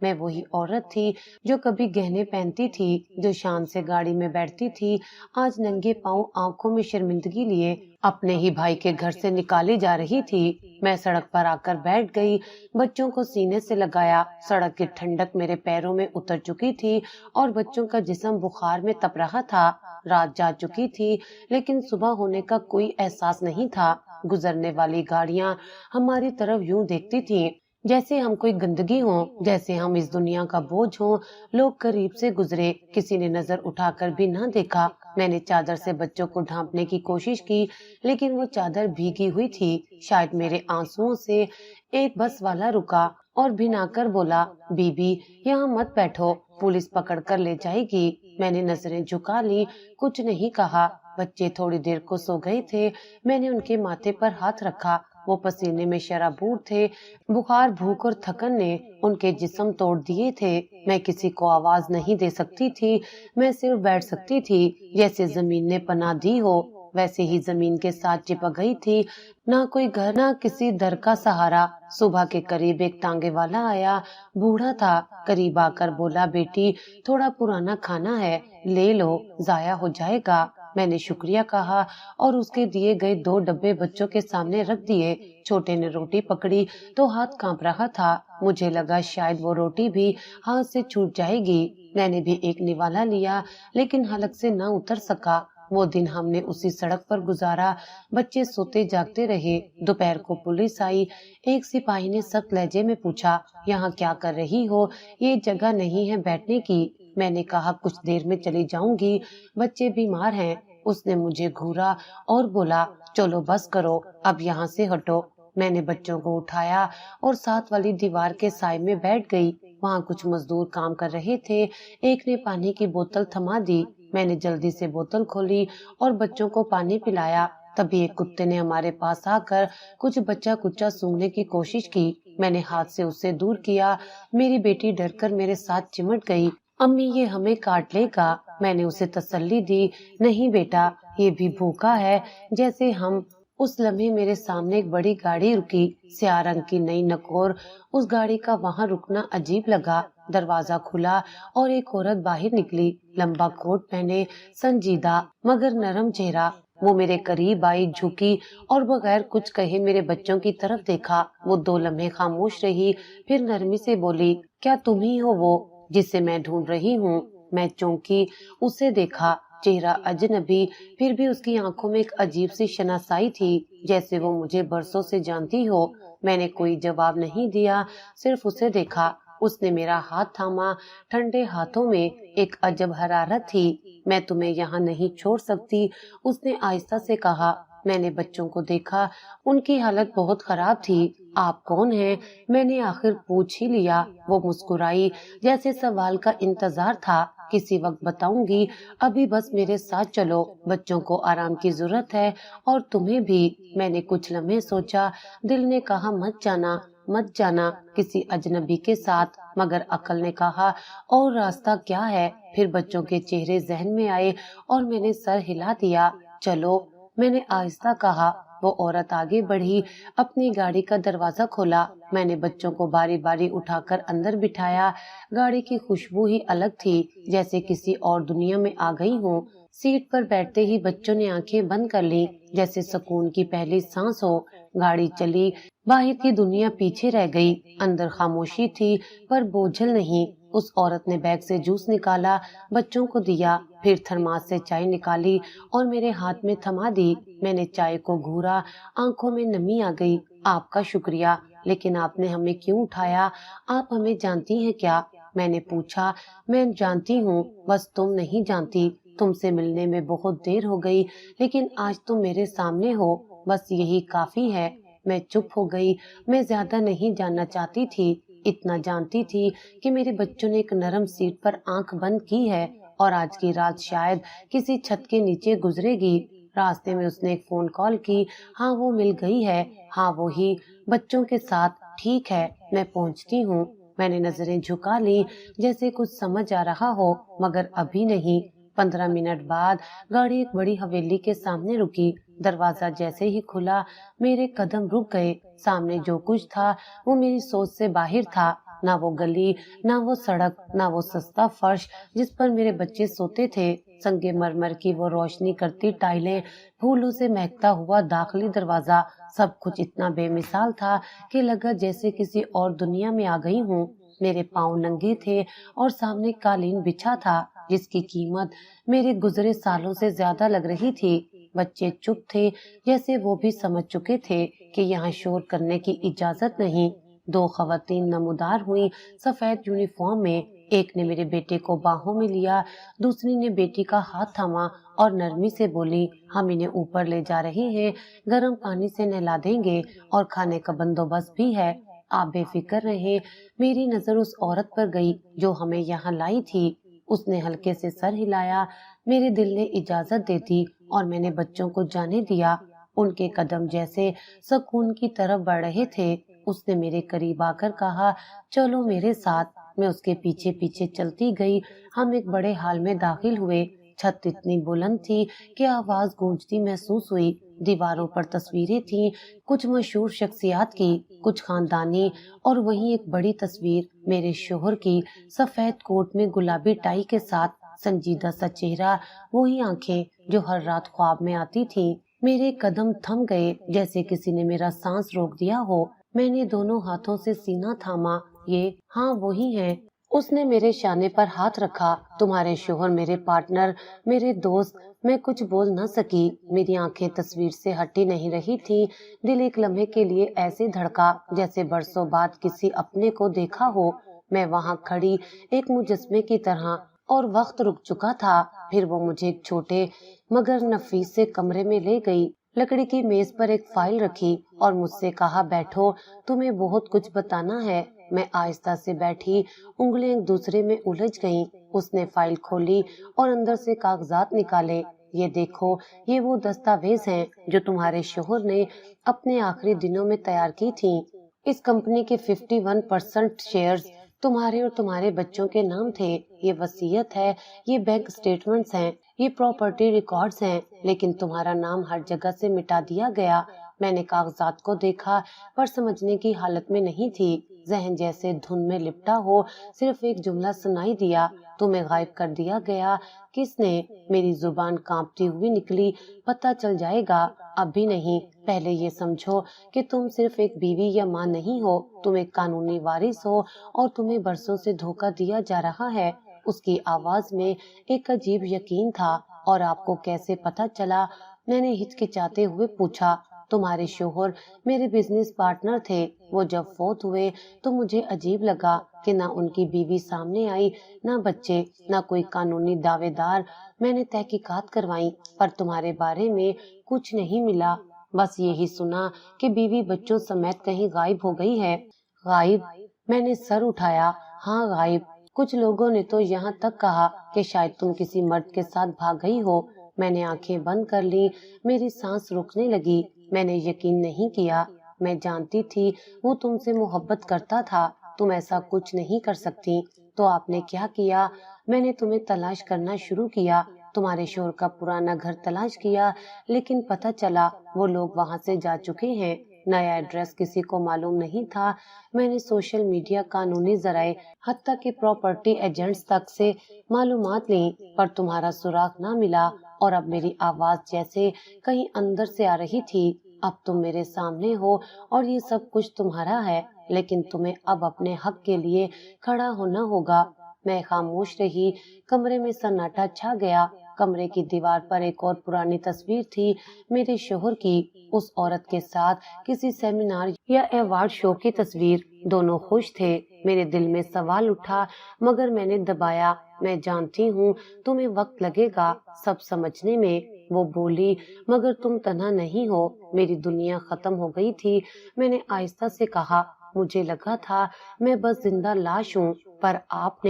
میں وہی عورت تھی جو کبھی گہنے پہنتی تھی، جو شان سے گاڑی میں بیٹھتی تھی، آج ننگے پاؤں آنکھوں میں شرمندگی لیے اپنے ہی بھائی کے گھر سے نکالی جا رہی تھی۔ میں سڑک پر آ کر بیٹھ گئی، بچوں کو سینے سے لگایا، سڑک کی ٹھنڈک میرے پیروں میں اتر چکی تھی اور بچوں کا جسم بخار میں تپ رہا تھا۔ رات جا چکی تھی لیکن صبح ہونے کا کوئی احساس نہیں تھا۔ گزرنے والی گاڑیاں ہماری طرف یوں دیکھتی تھیں جیسے ہم کوئی گندگی ہوں، جیسے ہم اس دنیا کا بوجھ ہوں۔ لوگ قریب سے گزرے، کسی نے نظر اٹھا کر بھی نہ دیکھا۔ میں نے چادر سے بچوں کو ڈھانپنے کی کوشش کی لیکن وہ چادر بھیگی ہوئی تھی۔ شاید میرے آنسوؤں سے ایک بس والا رکا اور بھنا کر بولا، بی بی یہاں مت بیٹھو، پولیس پکڑ کر لے جائے گی۔ میں نے نظریں جھکا لی، کچھ نہیں کہا۔ بچے تھوڑی دیر کو سو گئے تھے، میں نے ان کے ماتھے پر ہاتھ رکھا، وہ پسینے میں شرابور تھے، بخار، بھوک اور تھکن نے ان کے جسم توڑ دیے تھے۔ میں کسی کو آواز نہیں دے سکتی تھی، میں صرف بیٹھ سکتی تھی، جیسے زمین نے پناہ دی ہو ویسے ہی زمین کے ساتھ چپک گئی تھی۔ نہ کوئی گھر، نہ کسی در کا سہارا۔ صبح کے قریب ایک ٹانگے والا آیا، بوڑھا تھا، قریب آ کر بولا، بیٹی تھوڑا پرانا کھانا ہے، لے لو، ضائع ہو جائے گا۔ میں نے شکریہ کہا اور اس کے دیے گئے 2 ڈبے بچوں کے سامنے رکھ دیے۔ چھوٹے نے روٹی پکڑی تو ہاتھ کانپ رہا تھا، مجھے لگا شاید وہ روٹی بھی ہاتھ سے چھوٹ جائے گی۔ میں نے بھی ایک نوالا لیا لیکن حلق سے نہ اتر سکا۔ وہ دن ہم نے اسی سڑک پر گزارا، بچے سوتے جاگتے رہے۔ دوپہر کو پولیس آئی، ایک سپاہی نے سخت لہجے میں پوچھا، یہاں کیا کر رہی ہو، یہ جگہ نہیں ہے بیٹھنے کی۔ میں نے کہا کچھ دیر میں چلی جاؤں گی، بچے بیمار ہیں۔ اس نے مجھے گھورا اور بولا، چلو بس کرو، اب یہاں سے ہٹو۔ میں نے بچوں کو اٹھایا اور ساتھ والی دیوار کے سائے میں بیٹھ گئی۔ وہاں کچھ مزدور کام کر رہے تھے، ایک نے پانی کی بوتل تھما دی۔ میں نے جلدی سے بوتل کھولی اور بچوں کو پانی پلایا۔ تبھی ایک کتے نے ہمارے پاس آ کر کچھ بچہ کچا سونگھنے کی کوشش کی، میں نے ہاتھ سے اسے دور کیا۔ میری بیٹی ڈر کر میرے ساتھ چمٹ گئی، امی یہ ہمیں کاٹ لے گا۔ میں نے اسے تسلی دی، نہیں بیٹا، یہ بھی بھوکا ہے جیسے ہم۔ اس لمحے میرے سامنے ایک بڑی گاڑی رکی، سیاہ رنگ کی نئی نکور۔ اس گاڑی کا وہاں رکنا عجیب لگا۔ دروازہ کھلا اور ایک عورت باہر نکلی، لمبا کوٹ پہنے، سنجیدہ مگر نرم چہرہ۔ وہ میرے قریب آئی، جھکی اور بغیر کچھ کہے میرے بچوں کی طرف دیکھا۔ وہ 2 لمحے خاموش رہی، پھر نرمی سے بولی، کیا تم ہی ہو وہ جسے میں ڈھونڈ رہی ہوں؟ میں چونکی، اسے دیکھا، چہرہ اجنبی، پھر بھی اس کی آنکھوں میں ایک عجیب سی شناسائی تھی، جیسے وہ مجھے برسوں سے جانتی ہو۔ میں نے کوئی جواب نہیں دیا، صرف اسے دیکھا۔ اس نے میرا ہاتھ تھاما، ٹھنڈے ہاتھوں میں ایک عجب حرارت تھی۔ میں تمہیں یہاں نہیں چھوڑ سکتی، اس نے آہستہ سے کہا۔ میں نے بچوں کو دیکھا، ان کی حالت بہت خراب تھی۔ آپ کون ہیں؟ میں نے آخر پوچھ ہی لیا۔ وہ مسکرائی، جیسے سوال کا انتظار تھا۔ کسی وقت بتاؤں گی، ابھی بس میرے ساتھ چلو، بچوں کو آرام کی ضرورت ہے اور تمہیں بھی۔ میں نے کچھ لمحے سوچا، دل نے کہا مت جانا، مت جانا کسی اجنبی کے ساتھ، مگر عقل نے کہا اور راستہ کیا ہے؟ پھر بچوں کے چہرے ذہن میں آئے اور میں نے سر ہلا دیا۔ چلو، میں نے آہستہ کہا۔ وہ عورت آگے بڑھی، اپنی گاڑی کا دروازہ کھولا۔ میں نے بچوں کو باری باری اٹھا کر اندر بٹھایا۔ گاڑی کی خوشبو ہی الگ تھی، جیسے کسی اور دنیا میں آ گئی ہوں۔ سیٹ پر بیٹھتے ہی بچوں نے آنکھیں بند کر لی، جیسے سکون کی پہلی سانس ہو۔ گاڑی چلی، باہر کی دنیا پیچھے رہ گئی، اندر خاموشی تھی پر بوجھل نہیں۔ اس عورت نے بیگ سے جوس نکالا، بچوں کو دیا، پھر تھرماس سے چائے نکالی اور میرے ہاتھ میں تھما دی۔ میں نے چائے کو گھورا، آنکھوں میں نمی آ گئی۔ آپ کا شکریہ، لیکن آپ نے ہمیں کیوں اٹھایا؟ آپ ہمیں جانتی ہیں کیا؟ میں نے پوچھا۔ میں جانتی ہوں، بس تم نہیں جانتی۔ تم سے ملنے میں بہت دیر ہو گئی، لیکن آج تم میرے سامنے ہو، بس یہی کافی ہے۔ میں چپ ہو گئی، میں زیادہ نہیں جاننا چاہتی تھی، اتنا جانتی تھی کہ میرے بچوں نے ایک نرم سیٹ پر آنکھ بند کی ہے اور آج کی رات شاید کسی چھت کے نیچے گزرے گی۔ راستے میں اس نے ایک فون کال کی، ہاں وہ مل گئی ہے، ہاں وہی، بچوں کے ساتھ، ٹھیک ہے میں پہنچتی ہوں۔ میں نے نظریں جھکا لی، جیسے کچھ سمجھ آ رہا ہو، مگر ابھی نہیں۔ 15 منٹ بعد گاڑی ایک بڑی حویلی کے سامنے رکی۔ دروازہ جیسے ہی کھلا، میرے قدم رک گئے۔ سامنے جو کچھ تھا وہ میری سوچ سے باہر تھا۔ نہ وہ گلی، نہ وہ سڑک، نہ وہ سستا فرش جس پر میرے بچے سوتے تھے، سنگ مرمر کی وہ روشنی کرتی ٹائلیں، پھولوں سے مہکتا ہوا داخلی دروازہ، سب کچھ اتنا بے مثال تھا کہ لگا جیسے کسی اور دنیا میں آ گئی ہوں۔ میرے پاؤں ننگے تھے اور سامنے قالین بچھا تھا جس کی قیمت میرے گزرے سالوں سے زیادہ لگ رہی تھی۔ بچے چپ تھے، جیسے وہ بھی سمجھ چکے تھے کہ یہاں شور کرنے کی اجازت نہیں۔ دو خواتین نمودار ہوئی سفید یونیفارم میں، ایک نے میرے بیٹے کو باہوں میں لیا، دوسری نے بیٹی کا ہاتھ تھاما اور نرمی سے بولی، ہم انہیں اوپر لے جا رہے ہیں، گرم پانی سے نہلا دیں گے اور کھانے کا بندوبست بھی ہے، آپ بے فکر رہیں۔ میری نظر اس عورت پر گئی جو ہمیں یہاں لائی تھی۔ اس نے ہلکے سے سر ہلایا، میرے دل نے اجازت دے دی اور میں نے بچوں کو جانے دیا۔ ان کے قدم جیسے سکون کی طرف بڑھ رہے تھے۔ اس نے میرے قریب آ کر کہا، چلو میرے ساتھ۔ میں اس کے پیچھے پیچھے چلتی گئی۔ ہم ایک بڑے ہال میں داخل ہوئے۔ چھت اتنی بلند تھی کہ آواز گونجتی محسوس ہوئی۔ دیواروں پر تصویریں تھیں، کچھ مشہور شخصیات کی، کچھ خاندانی، اور وہیں ایک بڑی تصویر میرے شوہر کی، سفید کوٹ میں گلابی ٹائی کے ساتھ، سنجیدہ سا چہرہ، وہی آنکھیں جو ہر رات خواب میں آتی تھیں۔ میرے قدم تھم گئے جیسے کسی نے میرا سانس روک دیا ہو۔ میں نے دونوں ہاتھوں سے سینہ تھاما۔ یہ ہاں وہی ہے۔ اس نے میرے شانے پر ہاتھ رکھا، تمہارے شوہر، میرے پارٹنر، میرے دوست۔ میں کچھ بول نہ سکی، میری آنکھیں تصویر سے ہٹی نہیں رہی تھی۔ دل ایک لمحے کے لیے ایسے دھڑکا جیسے برسوں بعد کسی اپنے کو دیکھا ہو۔ میں وہاں کھڑی ایک مجسمے کی طرح، اور وقت رک چکا تھا۔ پھر وہ مجھے ایک چھوٹے مگر نفیس سے کمرے میں لے گئی، لکڑی کی میز پر ایک فائل رکھی اور مجھ سے کہا، بیٹھو، تمہیں بہت کچھ بتانا ہے۔ میں آہستہ سے بیٹھی، انگلیاں ایک دوسرے میں الجھ گئیں۔ اس نے فائل کھولی اور اندر سے کاغذات نکالے۔ یہ دیکھو، یہ وہ دستاویز ہیں جو تمہارے شوہر نے اپنے آخری دنوں میں تیار کی تھیں۔ اس کمپنی کے 51% شیئرز تمہارے اور تمہارے بچوں کے نام تھے۔ یہ وصیت ہے، یہ بینک سٹیٹمنٹس ہیں، یہ پراپرٹی ریکارڈز ہیں، لیکن تمہارا نام ہر جگہ سے مٹا دیا گیا۔ میں نے کاغذات کو دیکھا پر سمجھنے کی حالت میں نہیں تھی۔ ذہن جیسے دھند میں لپٹا ہو، صرف ایک جملہ سنائی دیا، تمہیں غائب کر دیا گیا۔ کس نے؟ میری زبان کانپتی ہوئی نکلی، پتہ چل جائے گا۔ اب بھی نہیں، پہلے یہ سمجھو کہ تم صرف ایک بیوی یا ماں نہیں ہو، تم ایک قانونی وارث ہو، اور تمہیں برسوں سے دھوکہ دیا جا رہا ہے۔ اس کی آواز میں ایک عجیب یقین تھا۔ اور آپ کو کیسے پتہ چلا؟ میں نے ہچکچاتے ہوئے پوچھا۔ تمہارے شوہر میرے بزنس پارٹنر تھے۔ وہ جب فوت ہوئے تو مجھے عجیب لگا کہ نہ ان کی بیوی سامنے آئی، نہ بچے، نہ کوئی قانونی دعوے دار۔ میں نے تحقیقات کروائیں پر تمہارے بارے میں کچھ نہیں ملا، بس یہی سنا کہ بیوی بچوں سمیت کہیں غائب ہو گئی ہے۔ غائب؟ میں نے سر اٹھایا۔ ہاں غائب۔ کچھ لوگوں نے تو یہاں تک کہا کہ شاید تم کسی مرد کے ساتھ بھاگ گئی ہو۔ میں نے آنکھیں بند کر لی، میری سانس رکنے لگی۔ میں نے یقین نہیں کیا۔ میں جانتی تھی وہ تم سے محبت کرتا تھا، تم ایسا کچھ نہیں کر سکتی۔ تو آپ نے کیا کیا؟ میں نے تمہیں تلاش کرنا شروع کیا، تمہارے شوہر کا پرانا گھر تلاش کیا، لیکن پتہ چلا وہ لوگ وہاں سے جا چکے ہیں۔ نیا ایڈریس کسی کو معلوم نہیں تھا۔ میں نے سوشل میڈیا، قانونی ذرائع، حتیٰ کہ پراپرٹی ایجنٹس تک سے معلومات لیں، پر تمہارا سراغ نہ ملا۔ اور اب میری آواز جیسے کہیں اندر سے آ رہی تھی، اب تم میرے سامنے ہو اور یہ سب کچھ تمہارا ہے، لیکن تمہیں اب اپنے حق کے لیے کھڑا ہونا ہوگا۔ میں خاموش رہی۔ کمرے میں سناٹا چھا گیا۔ کمرے کی دیوار پر ایک اور پرانی تصویر تھی، میرے شوہر کی، اس عورت کے ساتھ کسی سیمینار یا ایوارڈ شو کی تصویر۔ دونوں خوش تھے۔ میرے دل میں سوال اٹھا مگر میں نے دبایا۔ میں جانتی ہوں تمہیں وقت لگے گا سب سمجھنے میں، وہ بولی، مگر تم تنہا نہیں ہو۔ میری دنیا ختم ہو گئی تھی۔ میں نے آہستہ سے کہا، مجھے لگا تھا میں بس زندہ لاش ہوں، پر آپ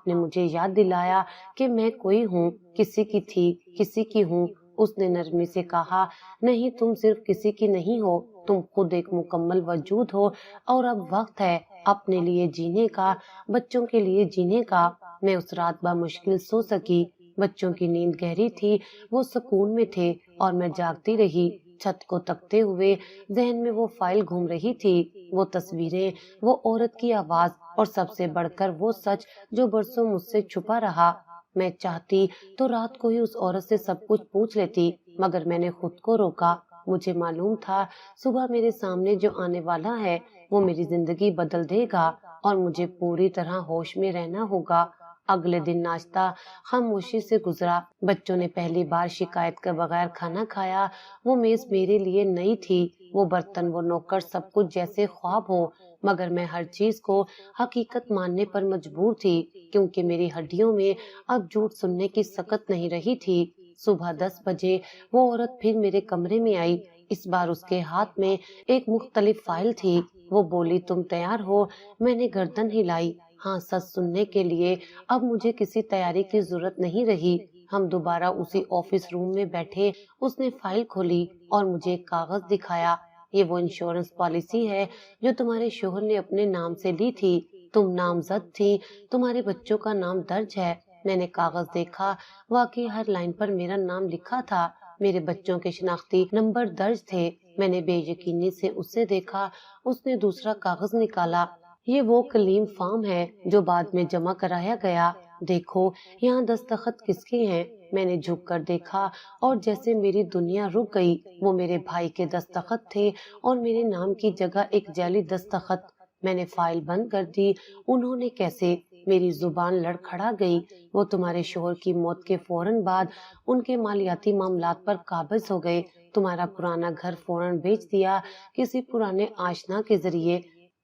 نے مجھے یاد دلایا کہ میں کوئی ہوں، کسی کی تھی، کسی کی ہوں۔ اس نے نرمی سے کہا، نہیں، تم صرف کسی کی نہیں ہو، تم خود ایک مکمل وجود ہو، اور اب وقت ہے اپنے لیے جینے کا، بچوں کے لیے جینے کا۔ میں اس رات بامشکل سو سکی۔ بچوں کی نیند گہری تھی، وہ سکون میں تھے، اور میں جاگتی رہی، چھت کو تکتے ہوئے ذہن میں وہ فائل گھوم رہی تھی، وہ تصویریں، وہ عورت کی آواز، اور سب سے بڑھ کر وہ سچ جو برسوں مجھ سے چھپا رہا۔ میں چاہتی تو رات کو ہی اس عورت سے سب کچھ پوچھ لیتی، مگر میں نے خود کو روکا۔ مجھے معلوم تھا صبح میرے سامنے جو آنے والا ہے وہ میری زندگی بدل دے گا، اور مجھے پوری طرح ہوش میں رہنا ہوگا۔ اگلے دن ناشتہ خاموشی سے گزرا۔ بچوں نے پہلی بار شکایت کے بغیر کھانا کھایا۔ وہ میز میرے لیے نئی تھی، وہ برتن، وہ نوکر، سب کچھ جیسے خواب ہو، مگر میں ہر چیز کو حقیقت ماننے پر مجبور تھی، کیونکہ میری ہڈیوں میں اب جھوٹ سننے کی سکت نہیں رہی تھی۔ صبح 10 بجے وہ عورت پھر میرے کمرے میں آئی۔ اس بار اس کے ہاتھ میں ایک مختلف فائل تھی۔ وہ بولی، تم تیار ہو؟ میں نے گردن ہلائی۔ ہاں، سچ سننے کے لیے اب مجھے کسی تیاری کی ضرورت نہیں رہی۔ ہم دوبارہ اسی آفس روم میں بیٹھے۔ اس نے فائل کھولی اور مجھے ایک کاغذ دکھایا۔ یہ وہ انشورنس پالیسی ہے جو تمہارے شوہر نے اپنے نام سے لی تھی۔ تم نامزد تھی، تمہارے بچوں کا نام درج ہے۔ میں نے کاغذ دیکھا، واقعی ہر لائن پر میرا نام لکھا تھا، میرے بچوں کے شناختی نمبر درج تھے۔ میں نے بے یقینی سے اسے دیکھا۔ اس نے دوسرا کاغذ نکالا۔ یہ وہ کلیم فارم ہے جو بعد میں جمع کرایا گیا۔ دیکھو یہاں دستخط کس کے ہیں؟ میں نے جھک کر دیکھا اور جیسے میری دنیا رک گئی۔ وہ میرے بھائی کے دستخط تھے اور میرے نام کی جگہ ایک جعلی دستخط۔ میں نے فائل بند کر دی۔ انہوں نے کیسے؟ میری زبان لڑکھڑا گئی۔ وہ تمہارے شوہر کی موت کے فوراً بعد ان کے مالیاتی معاملات پر قابض ہو گئے۔ تمہارا پرانا گھر فوراً بیچ دیا کسی پرانے آشنا کے ذریعے۔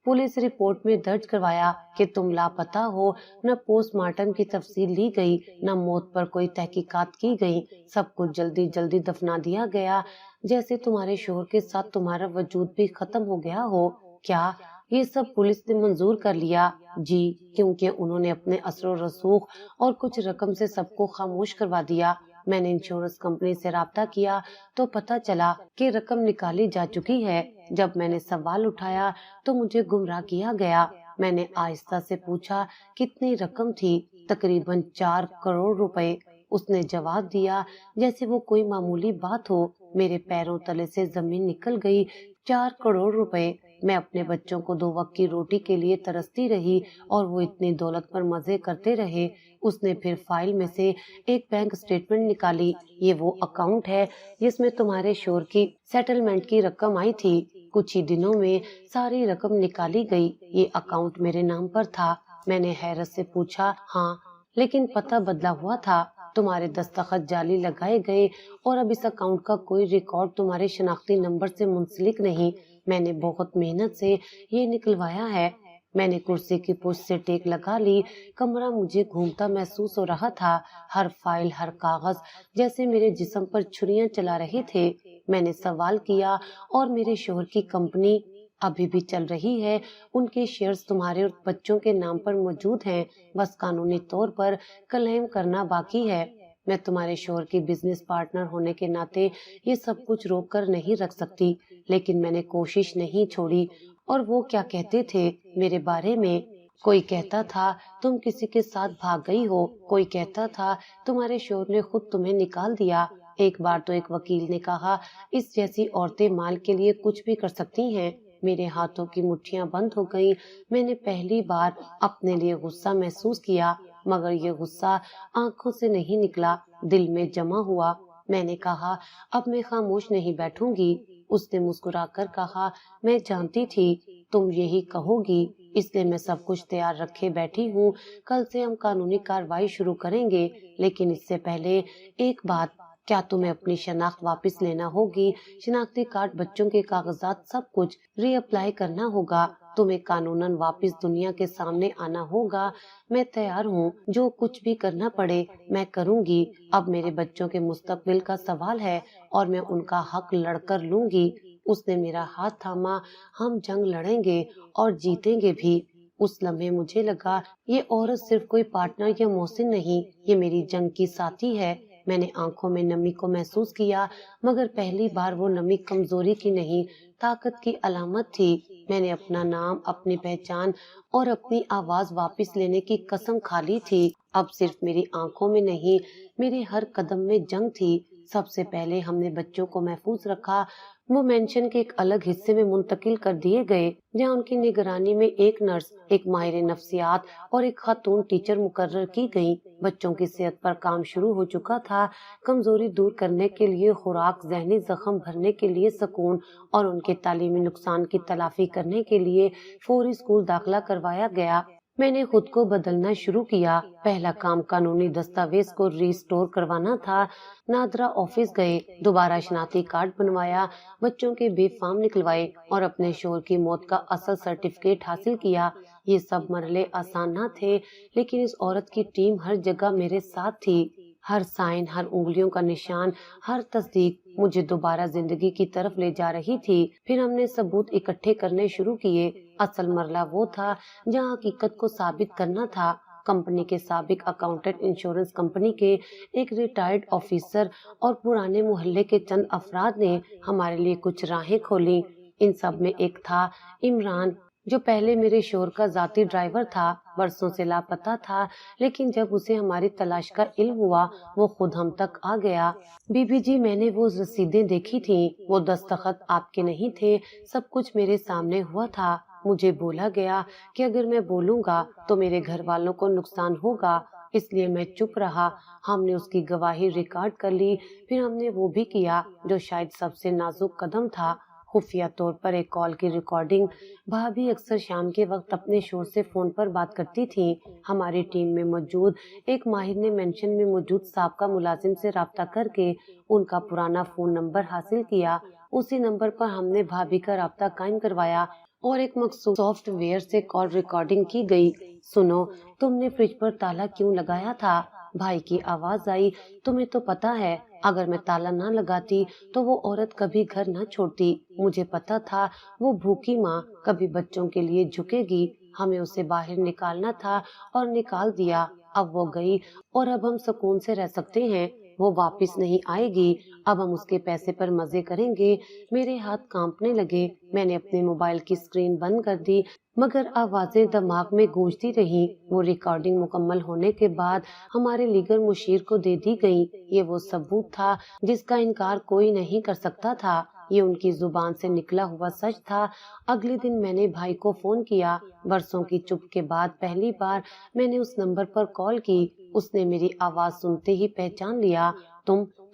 پولیس رپورٹ میں درج کروایا کہ تم لاپتہ ہو۔ نہ پوسٹ مارٹم کی تفصیل لی گئی، نہ موت پر کوئی تحقیقات کی گئی۔ سب کچھ جلدی جلدی دفنا دیا گیا، جیسے تمہارے شوہر کے ساتھ تمہارا وجود بھی ختم ہو گیا ہو۔ کیا یہ سب پولیس نے منظور کر لیا؟ جی، کیونکہ انہوں نے اپنے اثر و رسوخ اور کچھ رقم سے سب کو خاموش کروا دیا۔ میں نے انشورنس کمپنی سے رابطہ کیا تو پتا چلا کہ رقم نکالی جا چکی ہے۔ جب میں نے سوال اٹھایا تو مجھے گمراہ کیا گیا۔ میں نے آہستہ سے پوچھا، کتنی رقم تھی؟ تقریباً 4 کروڑ روپے۔ اس نے جواب دیا جیسے وہ کوئی معمولی بات ہو۔ میرے پیروں تلے سے زمین نکل گئی۔ 4 کروڑ روپے! میں اپنے بچوں کو 2 وقت کی روٹی کے لیے ترستی رہی اور وہ اتنی دولت پر مزے کرتے رہے۔ اس نے پھر فائل میں سے ایک بینک اسٹیٹمنٹ نکالی۔ یہ وہ اکاؤنٹ ہے جس میں تمہارے شوہر کی سیٹلمنٹ کی رقم آئی تھی۔ کچھ ہی دنوں میں ساری رقم نکالی گئی۔ یہ اکاؤنٹ میرے نام پر تھا۔ میں نے حیرت سے پوچھا، ہاں، لیکن پتہ بدلا ہوا تھا۔ تمہارے دستخط جعلی لگائے گئے اور اب اس اکاؤنٹ کا کوئی ریکارڈ تمہارے شناختی نمبر سے منسلک نہیں۔ میں نے بہت محنت سے یہ نکلوایا ہے۔ میں نے کرسی کی پشت سے ٹیک لگا لی۔ کمرہ مجھے گھومتا محسوس ہو رہا تھا۔ ہر فائل، ہر کاغذ جیسے میرے جسم پر چھریاں چلا رہے تھے۔ میں نے سوال کیا، اور میرے شوہر کی کمپنی ابھی بھی چل رہی ہے؟ ان کے شیئرز تمہارے اور بچوں کے نام پر موجود ہیں، بس قانونی طور پر کلیم کرنا باقی ہے۔ میں تمہارے شوہر کی بزنس پارٹنر ہونے کے ناطے یہ سب کچھ روک کر نہیں رکھ سکتی، لیکن میں نے کوشش نہیں چھوڑی۔ اور وہ کیا کہتے تھے میرے بارے میں؟ کوئی کہتا تھا تم کسی کے ساتھ بھاگ گئی ہو، کوئی کہتا تھا تمہارے شوہر نے خود تمہیں نکال دیا۔ ایک بار تو ایک وکیل نے کہا، اس جیسی عورتیں مال کے لیے کچھ بھی کر سکتی ہیں۔ میرے ہاتھوں کی مٹھیاں بند ہو گئیں۔ میں نے پہلی بار اپنے لیے غصہ محسوس کیا، مگر یہ غصہ آنکھوں سے نہیں نکلا، دل میں جمع ہوا۔ میں نے کہا، اب میں خاموش نہیں بیٹھوں گی۔ اس نے مسکرا کر کہا، میں جانتی تھی تم یہی کہو گی، اس لیے میں سب کچھ تیار رکھے بیٹھی ہوں۔ کل سے ہم قانونی کارروائی شروع کریں گے، لیکن اس سے پہلے ایک بات، کیا تمہیں اپنی شناخت واپس لینا ہوگی؟ شناختی کارڈ، بچوں کے کاغذات، سب کچھ ری اپلائی کرنا ہوگا۔ تمہیں قانوناً واپس دنیا کے سامنے آنا ہوگا۔ میں تیار ہوں، جو کچھ بھی کرنا پڑے میں کروں گی۔ اب میرے بچوں کے مستقبل کا سوال ہے اور میں ان کا حق لڑ کر لوں گی۔ اس نے میرا ہاتھ تھاما۔ ہم جنگ لڑیں گے اور جیتیں گے بھی۔ اس لمحے مجھے لگا یہ عورت صرف کوئی پارٹنر یا محسن نہیں، یہ میری جنگ کی ساتھی ہے۔ میں نے آنکھوں میں نمی کو محسوس کیا، مگر پہلی بار وہ نمی کمزوری کی نہیں، طاقت کی علامت تھی۔ میں نے اپنا نام، اپنی پہچان اور اپنی آواز واپس لینے کی قسم کھا لی تھی۔ اب صرف میری آنکھوں میں نہیں، میرے ہر قدم میں جنگ تھی۔ سب سے پہلے ہم نے بچوں کو محفوظ رکھا۔ وہ مینشن کے ایک الگ حصے میں منتقل کر دیے گئے جہاں ان کی نگرانی میں ایک نرس، ایک ماہر نفسیات اور ایک خاتون ٹیچر مقرر کی گئی۔ بچوں کی صحت پر کام شروع ہو چکا تھا، کمزوری دور کرنے کے لیے خوراک، ذہنی زخم بھرنے کے لیے سکون اور ان کے تعلیمی نقصان کی تلافی کرنے کے لیے فوری اسکول داخلہ کروایا گیا۔ میں نے خود کو بدلنا شروع کیا۔ پہلا کام قانونی دستاویز کو ریسٹور کروانا تھا۔ نادرا آفس گئے، دوبارہ شناختی کارڈ بنوایا، بچوں کے بے فام نکلوائے اور اپنے شوہر کی موت کا اصل سرٹیفکیٹ حاصل کیا۔ یہ سب مرحلے آسان نہ تھے، لیکن اس عورت کی ٹیم ہر جگہ میرے ساتھ تھی۔ ہر سائن، ہر انگلیوں کا نشان، ہر تصدیق مجھے دوبارہ زندگی کی طرف لے جا رہی تھی۔ پھر ہم نے ثبوت اکٹھے کرنے شروع کیے۔ اصل مرحلہ وہ تھا جہاں حقیقت کو ثابت کرنا تھا۔ کمپنی کے سابق اکاؤنٹنٹ، انشورنس کمپنی کے ایک ریٹائرڈ آفیسر اور پرانے محلے کے چند افراد نے ہمارے لیے کچھ راہیں کھولیں۔ ان سب میں ایک تھا عمران، جو پہلے میرے شوہر کا ذاتی ڈرائیور تھا، برسوں سے لاپتہ تھا، لیکن جب اسے ہماری تلاش کا علم ہوا وہ خود ہم تک آ گیا۔ بی بی جی، میں نے وہ رسیدیں دیکھی تھیں، وہ دستخط آپ کے نہیں تھے، سب کچھ میرے سامنے ہوا تھا۔ مجھے بولا گیا کہ اگر میں بولوں گا تو میرے گھر والوں کو نقصان ہوگا، اس لیے میں چپ رہا۔ ہم نے اس کی گواہی ریکارڈ کر لی۔ پھر ہم نے وہ بھی کیا جو شاید سب سے نازک قدم تھا، خفیہ طور پر ایک کال کی ریکارڈنگ۔ بھابھی اکثر شام کے وقت اپنے شوہر سے فون پر بات کرتی تھیں۔ ہماری ٹیم میں موجود ایک ماہر نے مینشن میں موجود سابقہ ملازم سے رابطہ کر کے ان کا پرانا فون نمبر حاصل کیا۔ اسی نمبر پر ہم نے بھابھی کا رابطہ قائم کروایا اور ایک مخصوص سافٹ ویئر سے کال ریکارڈنگ کی گئی۔ سنو، تم نے فریج پر تالا کیوں لگایا تھا؟ بھائی کی آواز آئی۔ تمہیں تو پتا ہے اگر میں تالا نہ لگاتی تو وہ عورت کبھی گھر نہ چھوڑتی۔ مجھے پتا تھا وہ بھوکی ماں کبھی بچوں کے لیے جھکے گی۔ ہمیں اسے باہر نکالنا تھا اور نکال دیا۔ اب وہ گئی اور اب ہم سکون سے رہ سکتے ہیں۔ وہ واپس نہیں آئے گی۔ اب ہم اس کے پیسے پر مزے کریں گے۔ میرے ہاتھ کانپنے لگے۔ میں نے اپنے موبائل کی اسکرین بند کر دی، مگر آوازیں دماغ میں گونجتی رہیں۔ وہ ریکارڈنگ مکمل ہونے کے بعد ہمارے لیگل مشیر کو دے دی گئی۔ یہ وہ ثبوت تھا جس کا انکار کوئی نہیں کر سکتا تھا۔ یہ ان کی زبان سے نکلا ہوا سچ تھا۔ اگلے دن میں نے بھائی کو فون کیا۔ برسوں کی چپ کے بعد پہلی بار میں نے اس نمبر پر کال کی۔ اس نے میری آواز سنتے ہی پہچان لیا۔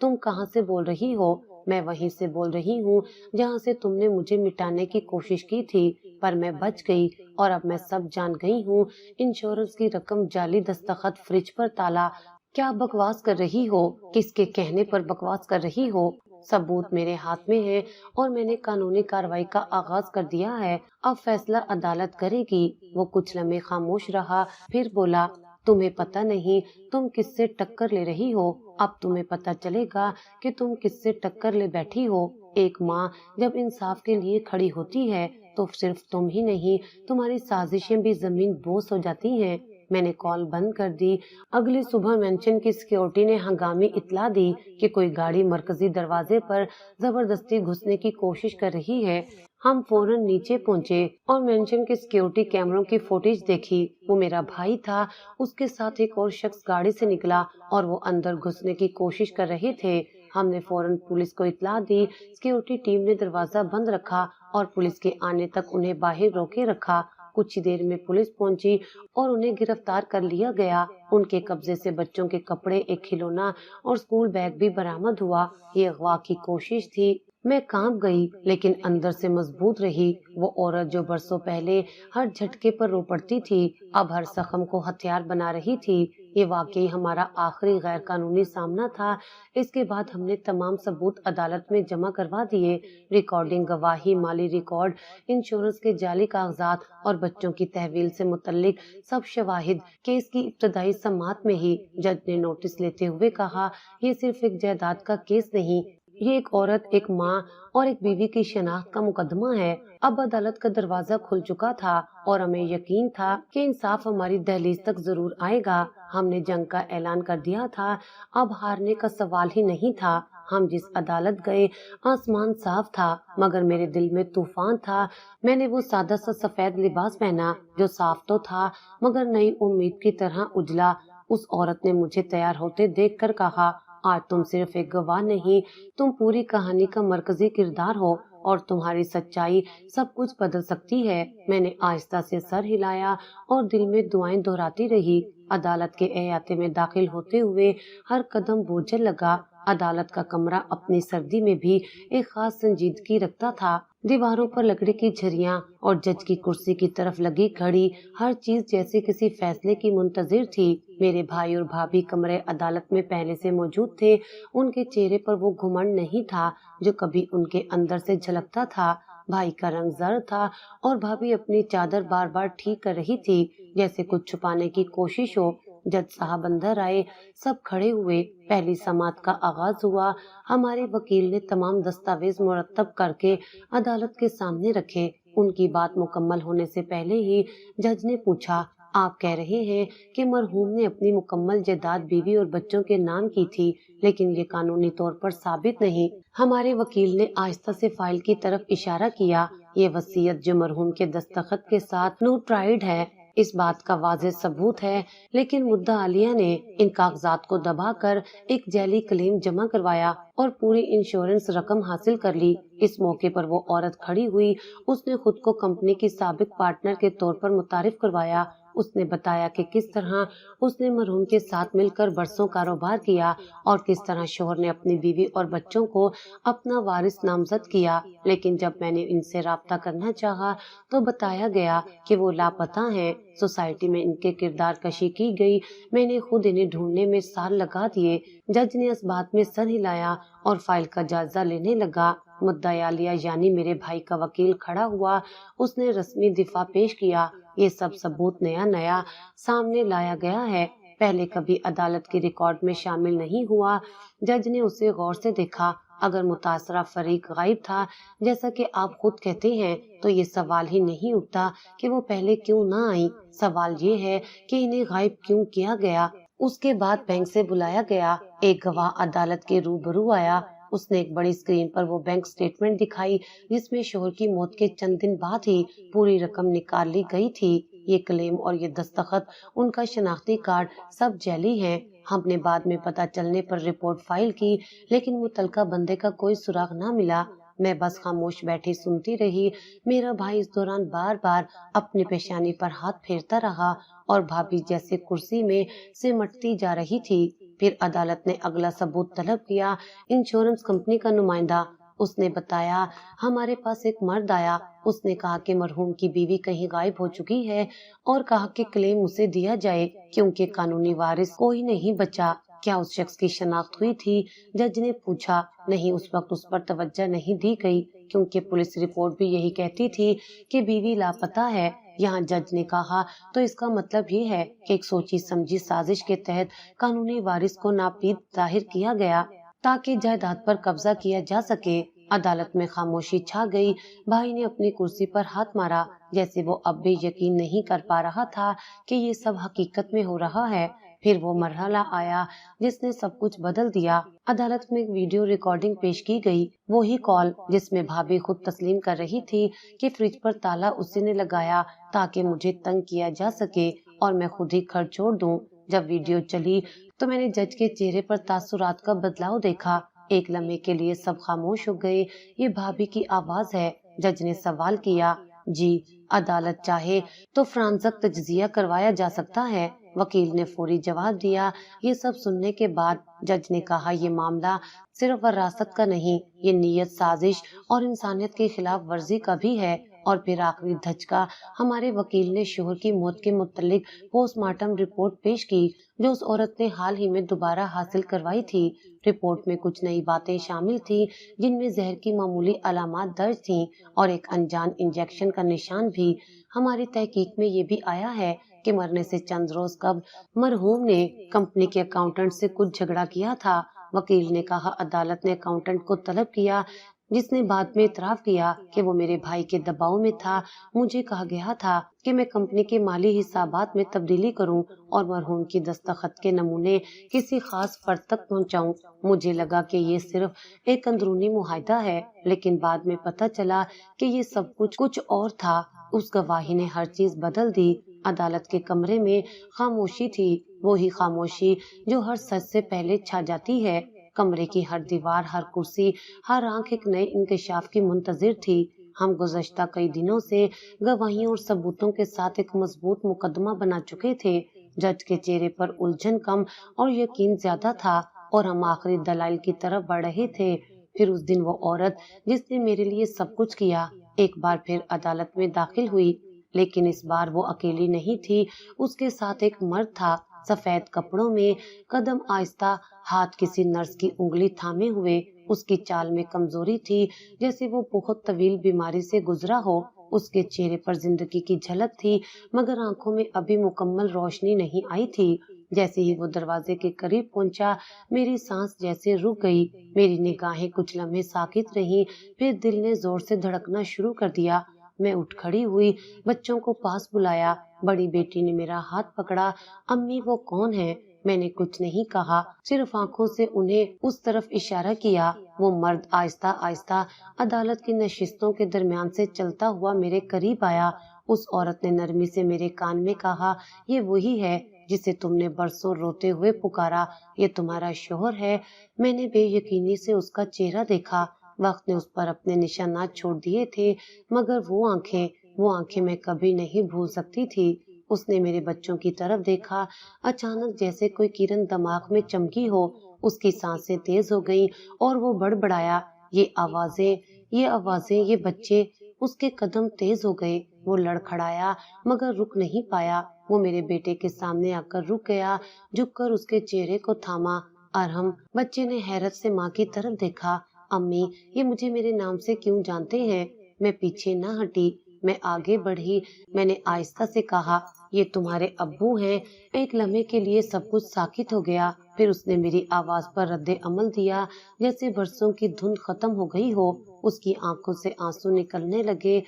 تم کہاں سے بول رہی ہو؟ میں وہیں سے بول رہی ہوں جہاں سے تم نے مجھے مٹانے کی کوشش کی تھی، پر میں بچ گئی اور اب میں سب جان گئی ہوں۔ انشورنس کی رقم، جعلی دستخط، فریج پر تالا۔ کیا بکواس کر رہی ہو؟ کس کے کہنے پر بکواس کر رہی ہو؟ ثبوت میرے ہاتھ میں ہے اور میں نے قانونی کارروائی کا آغاز کر دیا ہے۔ اب فیصلہ عدالت کرے گی۔ وہ کچھ لمحے خاموش رہا، پھر بولا، تمہیں پتہ نہیں تم کس سے ٹکر لے رہی ہو۔ اب تمہیں پتہ چلے گا کہ تم کس سے ٹکر لے بیٹھی ہو۔ ایک ماں جب انصاف کے لیے کھڑی ہوتی ہے تو صرف تم ہی نہیں، تمہاری سازشیں بھی زمین بوس ہو جاتی ہیں۔ میں نے کال بند کر دی۔ اگلی صبح مینشن کی سیکیورٹی نے ہنگامی اطلاع دی کہ کوئی گاڑی مرکزی دروازے پر زبردستی گھسنے کی کوشش کر رہی ہے۔ ہم فوراً نیچے پہنچے اور مینشن کے سیکیورٹی کیمروں کی فوٹیج دیکھی۔ وہ میرا بھائی تھا، اس کے ساتھ ایک اور شخص گاڑی سے نکلا اور وہ اندر گھسنے کی کوشش کر رہے تھے۔ ہم نے فوراً پولیس کو اطلاع دی۔ سیکیورٹی ٹیم نے دروازہ بند رکھا اور پولیس کے آنے تک انہیں باہر روکے رکھا۔ کچھ ہی دیر میں پولیس پہنچی اور انہیں گرفتار کر لیا گیا۔ ان کے قبضے سے بچوں کے کپڑے، ایک کھلونا اور اسکول بیگ بھی برآمد ہوا۔ یہ اغوا کی کوشش تھی۔ میں کانپ گئی لیکن اندر سے مضبوط رہی۔ وہ عورت جو برسوں پہلے ہر جھٹکے پر رو پڑتی تھی، اب ہر زخم کو ہتھیار بنا رہی تھی۔ یہ واقعی ہمارا آخری غیر قانونی سامنا تھا۔ اس کے بعد ہم نے تمام ثبوت عدالت میں جمع کروا دیے، ریکارڈنگ، گواہی، مالی ریکارڈ، انشورنس کے جعلی کاغذات اور بچوں کی تحویل سے متعلق سب شواہد۔ کیس کی ابتدائی سماعت میں ہی جج نے نوٹس لیتے ہوئے کہا، یہ صرف ایک جائیداد کا کیس نہیں، یہ ایک عورت، ایک ماں اور ایک بیوی کی شناخت کا مقدمہ ہے۔ اب عدالت کا دروازہ کھل چکا تھا اور ہمیں یقین تھا کہ انصاف ہماری دہلیز تک ضرور آئے گا۔ ہم نے جنگ کا اعلان کر دیا تھا، اب ہارنے کا سوال ہی نہیں تھا۔ ہم جس عدالت گئے، آسمان صاف تھا مگر میرے دل میں طوفان تھا۔ میں نے وہ سادہ سا سفید لباس پہنا جو صاف تو تھا مگر نئی امید کی طرح اجلا۔ اس عورت نے مجھے تیار ہوتے دیکھ کر کہا، آج تم صرف ایک گواہ نہیں، تم پوری کہانی کا مرکزی کردار ہو اور تمہاری سچائی سب کچھ بدل سکتی ہے۔ میں نے آہستہ سے سر ہلایا اور دل میں دعائیں دہراتی رہی۔ عدالت کے احاطے میں داخل ہوتے ہوئے ہر قدم بوجھل لگا۔ عدالت کا کمرہ اپنی سردی میں بھی ایک خاص سنجیدگی رکھتا تھا۔ دیواروں پر لکڑی کی جھریاں اور جج کی کرسی کی طرف لگی گھڑی، ہر چیز جیسے کسی فیصلے کی منتظر تھی۔ میرے بھائی اور بھابھی کمرے عدالت میں پہلے سے موجود تھے۔ ان کے چہرے پر وہ گھمنڈ نہیں تھا جو کبھی ان کے اندر سے جھلکتا تھا۔ بھائی کا رنگ زرد تھا اور بھابھی اپنی چادر بار بار ٹھیک کر رہی تھی، جیسے کچھ چھپانے کی کوشش ہو۔ جج صاحب اندر آئے، سب کھڑے ہوئے۔ پہلی سماعت کا آغاز ہوا۔ ہمارے وکیل نے تمام دستاویز مرتب کر کے عدالت کے سامنے رکھے۔ ان کی بات مکمل ہونے سے پہلے ہی جج نے پوچھا، آپ کہہ رہے ہیں کہ مرحوم نے اپنی مکمل جائیداد بیوی اور بچوں کے نام کی تھی، لیکن یہ قانونی طور پر ثابت نہیں۔ ہمارے وکیل نے آہستہ سے فائل کی طرف اشارہ کیا۔ یہ وصیت جو مرحوم کے دستخط کے ساتھ نوٹرائڈ ہے، اس بات کا واضح ثبوت ہے، لیکن مدعا علیہ نے ان کاغذات کو دبا کر ایک جعلی کلیم جمع کروایا اور پوری انشورنس رقم حاصل کر لی۔ اس موقع پر وہ عورت کھڑی ہوئی۔ اس نے خود کو کمپنی کی سابق پارٹنر کے طور پر متعارف کروایا۔ اس نے بتایا کہ کس طرح اس نے مرحوم کے ساتھ مل کر برسوں کاروبار کیا اور کس طرح شوہر نے اپنی بیوی اور بچوں کو اپنا وارث نامزد کیا، لیکن جب میں نے ان سے رابطہ کرنا چاہا تو بتایا گیا کہ وہ لاپتہ ہیں۔ سوسائٹی میں ان کے کردار کشی کی گئی۔ میں نے خود انہیں ڈھونڈنے میں سال لگا دیے۔ جج نے اس بات میں سر ہلایا اور فائل کا جائزہ لینے لگا۔ مدعی عالیہ یعنی میرے بھائی کا وکیل کھڑا ہوا۔ اس نے رسمی دفاع پیش کیا۔ یہ سب ثبوت نیا سامنے لایا گیا ہے، پہلے کبھی عدالت کے ریکارڈ میں شامل نہیں ہوا۔ جج نے اسے غور سے دیکھا۔ اگر متاثرہ فریق غائب تھا جیسا کہ آپ خود کہتے ہیں تو یہ سوال ہی نہیں اٹھتا کہ وہ پہلے کیوں نہ آئیں۔ سوال یہ ہے کہ انہیں غائب کیوں کیا گیا۔ اس کے بعد بینک سے بلایا گیا۔ ایک گواہ عدالت کے روبرو آیا۔ اس نے ایک بڑی اسکرین پر وہ بینک سٹیٹمنٹ دکھائی جس میں شوہر کی موت کے چند دن بعد ہی پوری رقم نکال لی گئی تھی۔ یہ کلیم اور یہ دستخط، ان کا شناختی کارڈ سب جعلی ہیں۔ ہم نے بعد میں پتہ چلنے پر رپورٹ فائل کی، لیکن متعلقہ بندے کا کوئی سراغ نہ ملا۔ میں بس خاموش بیٹھی سنتی رہی۔ میرا بھائی اس دوران بار بار اپنی پیشانی پر ہاتھ پھیرتا رہا اور بھابھی جیسے کرسی میں سمٹتی جا رہی تھی۔ پھر عدالت نے اگلا ثبوت طلب کیا۔ انشورنس کمپنی کا نمائندہ، اس نے بتایا، ہمارے پاس ایک مرد آیا۔ اس نے کہا کہ مرحوم کی بیوی کہیں غائب ہو چکی ہے اور کہا کہ کلیم اسے دیا جائے کیونکہ قانونی وارث کوئی نہیں بچا۔ کیا اس شخص کی شناخت ہوئی تھی؟ جج نے پوچھا۔ نہیں، اس وقت اس پر توجہ نہیں دی گئی کیونکہ پولیس رپورٹ بھی یہی کہتی تھی کہ بیوی لاپتہ ہے۔ یہاں جج نے کہا، تو اس کا مطلب یہ ہے کہ ایک سوچی سمجھی سازش کے تحت قانونی وارث کو ناپید ظاہر کیا گیا تاکہ جائیداد پر قبضہ کیا جا سکے۔ عدالت میں خاموشی چھا گئی۔ بھائی نے اپنی کرسی پر ہاتھ مارا جیسے وہ اب بھی یقین نہیں کر پا رہا تھا کہ یہ سب حقیقت میں ہو رہا ہے۔ پھر وہ مرحلہ آیا جس نے سب کچھ بدل دیا۔ عدالت میں ایک ویڈیو ریکارڈنگ پیش کی گئی، وہی کال جس میں بھابھی خود تسلیم کر رہی تھی کہ فریج پر تالا اسی نے لگایا تاکہ مجھے تنگ کیا جا سکے اور میں خود ہی گھر چھوڑ دوں۔ جب ویڈیو چلی تو میں نے جج کے چہرے پر تاثرات کا بدلاؤ دیکھا۔ ایک لمحے کے لیے سب خاموش ہو گئے۔ یہ بھابھی کی آواز ہے۔ جج نے سوال کیا، جی، عدالت چاہے تو فرانزک تجزیہ کروایا جا سکتا ہے۔ وکیل نے فوری جواب دیا۔ یہ سب سننے کے بعد جج نے کہا، یہ معاملہ صرف وراثت کا نہیں، یہ نیت سازش اور انسانیت کی خلاف ورزی کا بھی ہے۔ اور پھر آخری دھچکا، ہمارے وکیل نے شوہر کی موت کے متعلق پوسٹ مارٹم رپورٹ پیش کی جو اس عورت نے حال ہی میں دوبارہ حاصل کروائی تھی۔ رپورٹ میں کچھ نئی باتیں شامل تھیں جن میں زہر کی معمولی علامات درج تھیں اور ایک انجان انجیکشن کا نشان بھی۔ ہماری تحقیق میں یہ بھی آیا ہے کہ مرنے سے چند روز قبل مرحوم نے کمپنی کے اکاؤنٹنٹ سے کچھ جھگڑا کیا تھا۔ وکیل نے کہا، عدالت نے اکاؤنٹنٹ کو طلب کیا جس نے بعد میں اعتراف کیا کہ وہ میرے بھائی کے دباؤ میں تھا۔ مجھے کہا گیا تھا کہ میں کمپنی کے مالی حسابات میں تبدیلی کروں اور مرحوم کی دستخط کے نمونے کسی خاص فرد تک پہنچاؤں۔ مجھے لگا کہ یہ صرف ایک اندرونی معاہدہ ہے، لیکن بعد میں پتہ چلا کہ یہ سب کچھ اور تھا۔ اس گواہی نے ہر چیز بدل دی۔ عدالت کے کمرے میں خاموشی تھی۔ وہی خاموشی جو ہر سچ سے پہلے چھا جاتی ہے۔ کمرے کی ہر دیوار، ہر کرسی، ہر آنکھ ایک نئے انکشاف کی منتظر تھی۔ ہم گزشتہ کئی دنوں سے گواہیوں اور ثبوتوں کے ساتھ ایک مضبوط مقدمہ بنا چکے تھے۔ جج کے چہرے پر الجھن کم اور یقین زیادہ تھا، اور ہم آخری دلائل کی طرف بڑھ رہے تھے۔ پھر اس دن وہ عورت جس نے میرے لیے سب کچھ کیا، ایک بار پھر عدالت میں داخل ہوئی، لیکن اس بار وہ اکیلی نہیں تھی۔ اس کے ساتھ ایک مرد تھا، سفید کپڑوں میں، قدم آہستہ، ہاتھ کسی نرس کی انگلی تھامے ہوئے۔ اس کی چال میں کمزوری تھی، جیسے وہ بہت طویل بیماری سے گزرا ہو۔ اس کے چہرے پر زندگی کی جھلک تھی، مگر آنکھوں میں ابھی مکمل روشنی نہیں آئی تھی۔ جیسے ہی وہ دروازے کے قریب پہنچا، میری سانس جیسے رک گئی۔ میری نگاہیں کچھ لمحے ساکت رہیں، پھر دل نے زور سے دھڑکنا شروع کر دیا۔ میں اٹھ کھڑی ہوئی، بچوں کو پاس بلایا۔ بڑی بیٹی نے میرا ہاتھ پکڑا۔ امی، وہ کون ہے؟ میں نے کچھ نہیں کہا، صرف آنکھوں سے انہیں اس طرف اشارہ کیا۔ وہ مرد آہستہ آہستہ عدالت کی نشستوں کے درمیان سے چلتا ہوا میرے قریب آیا۔ اس عورت نے نرمی سے میرے کان میں کہا، یہ وہی ہے جسے تم نے برسوں روتے ہوئے پکارا، یہ تمہارا شوہر ہے۔ میں نے بے یقینی سے اس کا چہرہ دیکھا۔ وقت نے اس پر اپنے نشانات چھوڑ دیے تھے، مگر وہ آنکھیں میں کبھی نہیں بھول سکتی تھی۔ اس نے میرے بچوں کی طرف دیکھا، اچانک جیسے کوئی کرن دماغ میں چمکی ہو۔ اس کی سانسیں تیز ہو گئیں اور وہ بڑبڑایا، یہ آوازیں، یہ بچے۔ اس کے قدم تیز ہو گئے، وہ لڑکھڑایا مگر رک نہیں پایا۔ وہ میرے بیٹے کے سامنے آ کر رک گیا، جھک کر اس کے چہرے کو تھاما۔ ارحم، بچے نے حیرت سے ماں کی طرف دیکھا۔ امی، یہ مجھے میرے نام سے کیوں جانتے ہیں؟ میں پیچھے نہ ہٹی، میں آگے بڑھی۔ میں نے آہستہ سے کہا، یہ تمہارے ابو ہیں۔ ایک لمحے کے لیے سب کچھ ساکت ہو گیا، پھر اس نے میری آواز پر رد عمل دیا، جیسے برسوں کی دھند ختم ہو گئی ہو۔ اس کی آنکھوں سے آنسو نکلنے لگے۔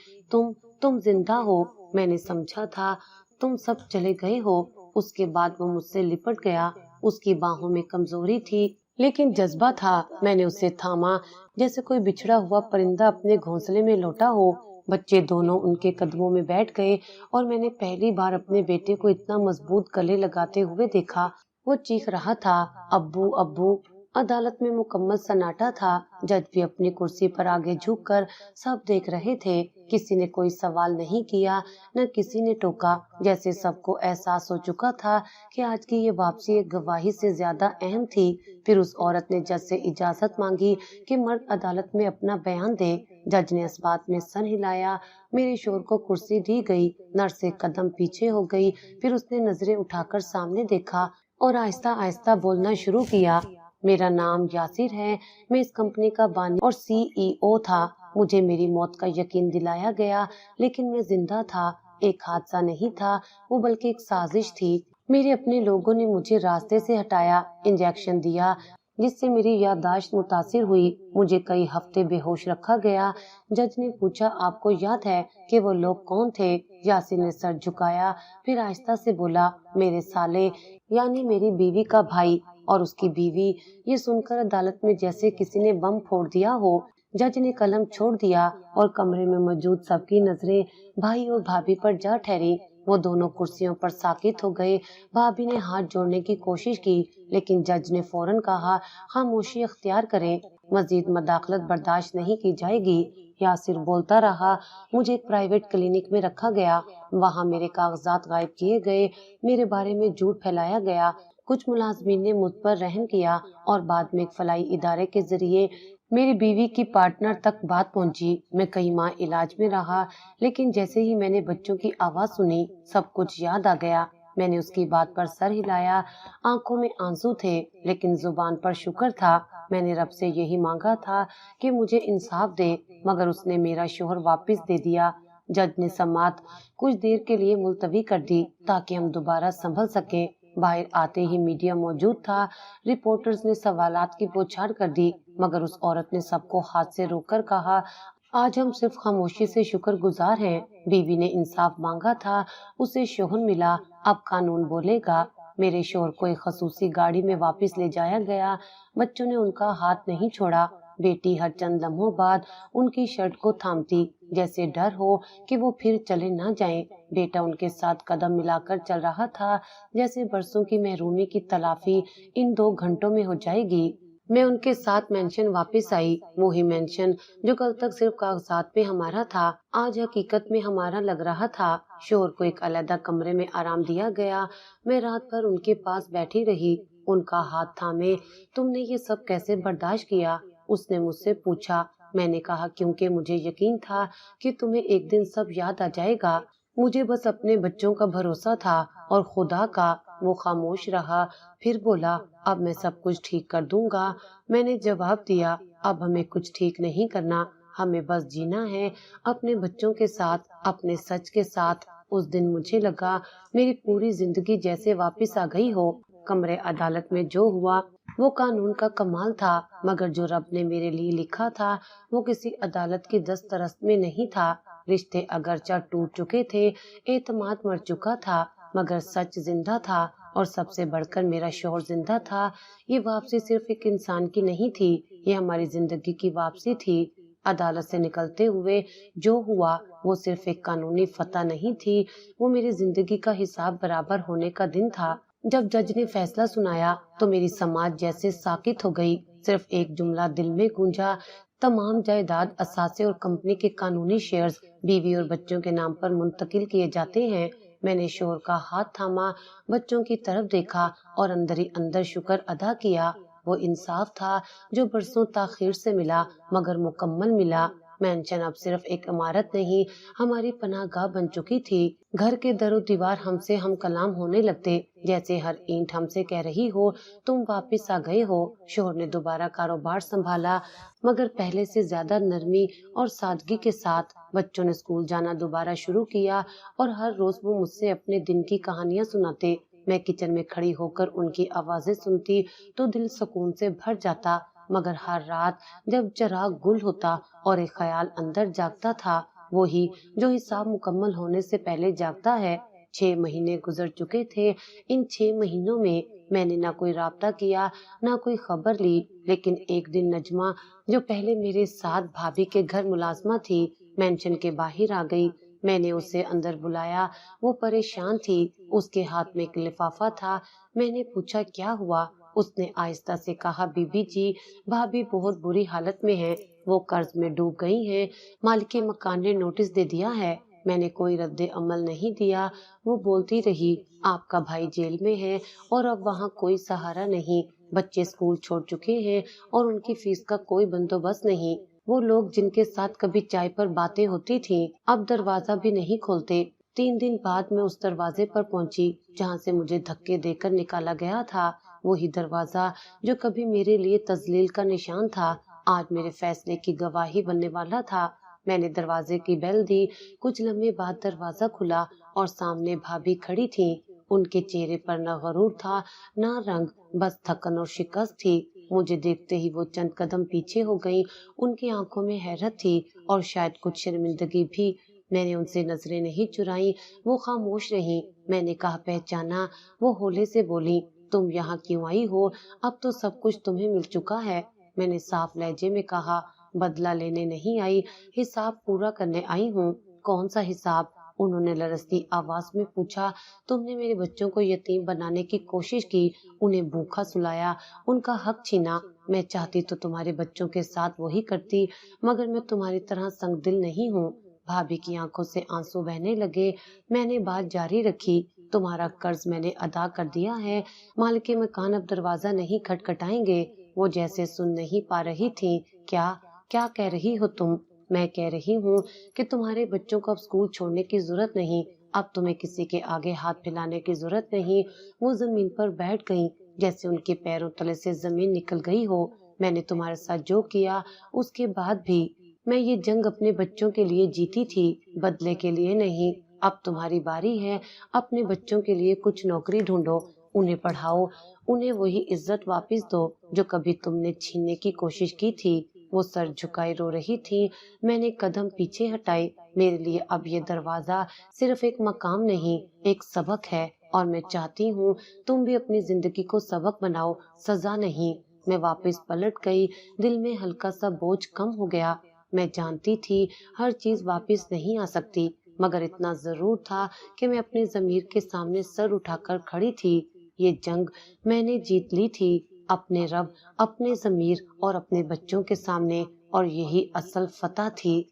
تم زندہ ہو، میں نے سمجھا تھا تم سب چلے گئے ہو۔ اس کے بعد وہ مجھ سے لپٹ گیا۔ اس کی باہوں میں کمزوری تھی، لیکن جذبہ تھا۔ میں نے اسے تھاما، جیسے کوئی بچھڑا ہوا پرندہ اپنے گھونسلے میں لوٹا ہو۔ بچے دونوں ان کے قدموں میں بیٹھ گئے، اور میں نے پہلی بار اپنے بیٹے کو اتنا مضبوط گلے لگاتے ہوئے دیکھا۔ وہ چیخ رہا تھا، ابو ابو۔ عدالت میں مکمل سناٹا تھا۔ جج بھی اپنی کرسی پر آگے جھک کر سب دیکھ رہے تھے۔ کسی نے کوئی سوال نہیں کیا، نہ کسی نے ٹوکا، جیسے سب کو احساس ہو چکا تھا کہ آج کی یہ واپسی ایک گواہی سے زیادہ اہم تھی۔ پھر اس عورت نے جج سے اجازت مانگی کہ مرد عدالت میں اپنا بیان دے۔ جج نے اس بات میں سر ہلایا۔ میرے شوہر کو کرسی دی گئی۔ نرس ایک قدم پیچھے ہو گئی، پھر اس نے نظریں اٹھا کر سامنے دیکھا اور آہستہ آہستہ بولنا شروع کیا۔ میرا نام یاسر ہے، میں اس کمپنی کا بانی اور CEO تھا۔ مجھے میری موت کا یقین دلایا گیا، لیکن میں زندہ تھا۔ ایک حادثہ نہیں تھا وہ، بلکہ ایک سازش تھی۔ میرے اپنے لوگوں نے مجھے راستے سے ہٹایا، انجیکشن دیا، جس سے میری یادداشت متاثر ہوئی۔ مجھے کئی ہفتے بے ہوش رکھا گیا۔ جج نے پوچھا، آپ کو یاد ہے کہ وہ لوگ کون تھے؟ یاسر نے سر جھکایا، پھر آہستہ سے بولا، میرے سالے، یعنی میری بیوی کا بھائی اور اس کی بیوی۔ یہ سن کر عدالت میں جیسے کسی نے بم پھوڑ دیا ہو۔ جج نے قلم چھوڑ دیا اور کمرے میں موجود سب کی نظریں بھائی اور بھابھی پر جا ٹھہری۔ وہ دونوں کرسیوں پر ساکت ہو گئے۔ بھابھی نے ہاتھ جوڑنے کی کوشش کی، لیکن جج نے فوراً کہا، خاموشی اختیار کریں، مزید مداخلت برداشت نہیں کی جائے گی۔ یاسر بولتا رہا، مجھے ایک پرائیویٹ کلینک میں رکھا گیا، وہاں میرے کاغذات غائب کیے گئے، میرے بارے میں جھوٹ پھیلایا گیا۔ کچھ ملازمین نے مجھ پر رحم کیا، اور بعد میں ایک فلاحی ادارے کے ذریعے میری بیوی کی پارٹنر تک بات پہنچی۔ میں کئی ماہ علاج میں رہا، لیکن جیسے ہی میں نے بچوں کی آواز سنی، سب کچھ یاد آ گیا۔ میں نے اس کی بات پر سر ہلایا۔ آنکھوں میں آنسو تھے، لیکن زبان پر شکر تھا۔ میں نے رب سے یہی مانگا تھا کہ مجھے انصاف دے، مگر اس نے میرا شوہر واپس دے دیا۔ جج نے سماعت کچھ دیر کے لیے ملتوی کر دی تاکہ ہم دوبارہ سنبھل سکیں۔ باہر آتے ہی میڈیا موجود تھا۔ رپورٹرز نے سوالات کی بوچھاڑ کر دی، مگر اس عورت نے سب کو ہاتھ سے روک کر کہا، آج ہم صرف خاموشی سے شکر گزار ہیں۔ بیوی نے انصاف مانگا تھا، اسے شوہر ملا، اب قانون بولے گا۔ میرے شوہر کو ایک خصوصی گاڑی میں واپس لے جایا گیا۔ بچوں نے ان کا ہاتھ نہیں چھوڑا۔ بیٹی ہر چند لمحوں بعد ان کی شرٹ کو تھامتی، جیسے ڈر ہو کہ وہ پھر چلے نہ جائیں۔ بیٹا ان کے ساتھ قدم ملا کر چل رہا تھا، جیسے برسوں کی محرومی کی تلافی ان 2 گھنٹوں میں ہو جائے گی۔ میں ان کے ساتھ مینشن واپس آئی، وہی مینشن جو کل تک صرف کاغذات میں ہمارا تھا، آج حقیقت میں ہمارا لگ رہا تھا۔ شوہر کو ایک علیحدہ کمرے میں آرام دیا گیا۔ میں رات بھر ان کے پاس بیٹھی رہی، ان کا ہاتھ تھامے۔ تم نے یہ سب کیسے برداشت کیا؟ اس نے مجھ سے پوچھا۔ میں نے کہا کیونکہ مجھے یقین تھا کہ تمہیں ایک دن سب یاد آ جائے گا۔ مجھے بس اپنے بچوں کا بھروسہ تھا اور خدا کا۔ وہ خاموش رہا، پھر بولا اب میں سب کچھ ٹھیک کر دوں گا۔ میں نے جواب دیا اب ہمیں کچھ ٹھیک نہیں کرنا، ہمیں بس جینا ہے اپنے بچوں کے ساتھ، اپنے سچ کے ساتھ۔ اس دن مجھے لگا میری پوری زندگی جیسے واپس آ گئی ہو۔ کمرے عدالت میں جو ہوا وہ قانون کا کمال تھا، مگر جو رب نے میرے لیے لکھا تھا وہ کسی عدالت کی دسترست میں نہیں تھا۔ رشتے اگرچہ ٹوٹ چکے تھے، اعتماد مر چکا تھا، مگر سچ زندہ تھا، اور سب سے بڑھ کر میرا شوہر زندہ تھا۔ یہ واپسی صرف ایک انسان کی نہیں تھی، یہ ہماری زندگی کی واپسی تھی۔ عدالت سے نکلتے ہوئے جو ہوا وہ صرف ایک قانونی فتح نہیں تھی، وہ میری زندگی کا حساب برابر ہونے کا دن تھا۔ جب جج نے فیصلہ سنایا تو میری سماعت جیسے ساکت ہو گئی۔ صرف ایک جملہ دل میں گونجا، تمام جائیداد، اثاثے اور کمپنی کے قانونی شیئرز بیوی اور بچوں کے نام پر منتقل کیے جاتے ہیں۔ میں نے شوہر کا ہاتھ تھاما، بچوں کی طرف دیکھا اور اندر ہی اندر شکر ادا کیا۔ وہ انصاف تھا جو برسوں تاخیر سے ملا مگر مکمل ملا۔ مینشن اب صرف ایک عمارت نہیں، ہماری پناہ گاہ بن چکی تھی۔ گھر کے در و دیوار ہم سے ہم کلام ہونے لگتے، جیسے ہر اینٹ ہم سے کہہ رہی ہو تم واپس آ گئے ہو۔ شوہر نے دوبارہ کاروبار سنبھالا، مگر پہلے سے زیادہ نرمی اور سادگی کے ساتھ۔ بچوں نے اسکول جانا دوبارہ شروع کیا اور ہر روز وہ مجھ سے اپنے دن کی کہانیاں سناتے۔ میں کچن میں کھڑی ہو کر ان کی آوازیں سنتی تو دل سکون سے بھر جاتا، مگر ہر رات جب چراغ گل ہوتا اور ایک خیال اندر جاگتا تھا، وہی جو حساب مکمل ہونے سے پہلے جاگتا ہے۔ 6 مہینے گزر چکے تھے۔ ان 6 مہینوں میں میں نے نہ کوئی رابطہ کیا، نہ کوئی خبر لی، لیکن ایک دن نجمہ جو پہلے میرے ساتھ بھابھی کے گھر ملازمہ تھی، مینشن کے باہر آ گئی۔ میں نے اسے اندر بلایا، وہ پریشان تھی، اس کے ہاتھ میں ایک لفافہ تھا۔ میں نے پوچھا کیا ہوا؟ اس نے آہستہ سے کہا بی بی جی، بھابھی بہت بری حالت میں ہے، وہ قرض میں ڈوب گئی ہیں، مالک مکان نے نوٹس دے دیا ہے۔ میں نے کوئی رد عمل نہیں دیا۔ وہ بولتی رہی آپ کا بھائی جیل میں ہے اور اب وہاں کوئی سہارا نہیں، بچے اسکول چھوڑ چکے ہیں اور ان کی فیس کا کوئی بندوبست نہیں۔ وہ لوگ جن کے ساتھ کبھی چائے پر باتیں ہوتی تھیں اب دروازہ بھی نہیں کھولتے۔ 3 دن بعد میں اس دروازے پر پہنچی جہاں سے مجھے دھکے دے کر نکالا گیا تھا، وہی دروازہ جو کبھی میرے لیے تذلیل کا نشان تھا، آج میرے فیصلے کی گواہی بننے والا تھا۔ میں نے دروازے کی بیل دی، کچھ لمحے بعد دروازہ کھلا اور سامنے بھابھی کھڑی تھیں۔ ان کے چہرے پر نہ غرور تھا نہ رنگ، بس تھکن اور شکست تھی۔ مجھے دیکھتے ہی وہ چند قدم پیچھے ہو گئیں، ان کی آنکھوں میں حیرت تھی اور شاید کچھ شرمندگی بھی۔ میں نے ان سے نظریں نہیں چرائیں، وہ خاموش رہیں۔ میں نے کہا پہچانا؟ وہ ہولے سے بولی تم یہاں کیوں آئی ہو؟ اب تو سب کچھ تمہیں مل چکا ہے۔ میں نے صاف لہجے میں کہا بدلہ لینے نہیں آئی، حساب پورا کرنے آئی ہوں۔ کون سا حساب؟ انہوں نے لرزتی آواز میں پوچھا۔ تم نے میرے بچوں کو یتیم بنانے کی کوشش کی، انہیں بھوکا سلایا، ان کا حق چھینا۔ میں چاہتی تو تمہارے بچوں کے ساتھ وہی کرتی، مگر میں تمہاری طرح سنگ دل نہیں ہوں۔ بھابھی کی آنکھوں سے آنسو بہنے لگے۔ میں نے بات جاری رکھی تمہارا قرض میں نے ادا کر دیا ہے، مالک مکان اب دروازہ نہیں کھٹکھٹائیں گے۔ وہ جیسے سن نہیں پا رہی تھی۔ کیا کہہ رہی ہو تم؟ میں کہہ رہی ہوں کہ تمہارے بچوں کو اب اسکول چھوڑنے کی ضرورت نہیں، اب تمہیں کسی کے آگے ہاتھ پھیلانے کی ضرورت نہیں۔ وہ زمین پر بیٹھ گئیں جیسے ان کے پیروں تلے سے زمین نکل گئی ہو۔ میں نے تمہارے ساتھ جو کیا اس کے بعد بھی میں یہ جنگ اپنے بچوں کے لیے جیتی تھی، بدلے کے لیے نہیں۔ اب تمہاری باری ہے، اپنے بچوں کے لیے کچھ نوکری ڈھونڈو، انہیں پڑھاؤ، انہیں وہی عزت واپس دو جو کبھی تم نے چھیننے کی کوشش کی تھی۔ وہ سر جھکائے رو رہی تھی۔ میں نے قدم پیچھے ہٹائے۔ میرے لیے اب یہ دروازہ صرف ایک مقام نہیں، ایک سبق ہے، اور میں چاہتی ہوں تم بھی اپنی زندگی کو سبق بناؤ، سزا نہیں۔ میں واپس پلٹ گئی، دل میں ہلکا سا بوجھ کم ہو گیا۔ میں جانتی تھی ہر چیز واپس نہیں آ سکتی، مگر اتنا ضرور تھا کہ میں اپنے ضمیر کے سامنے سر اٹھا کر کھڑی تھی۔ یہ جنگ میں نے جیت لی تھی، اپنے رب، اپنے ضمیر اور اپنے بچوں کے سامنے، اور یہی اصل فتح تھی۔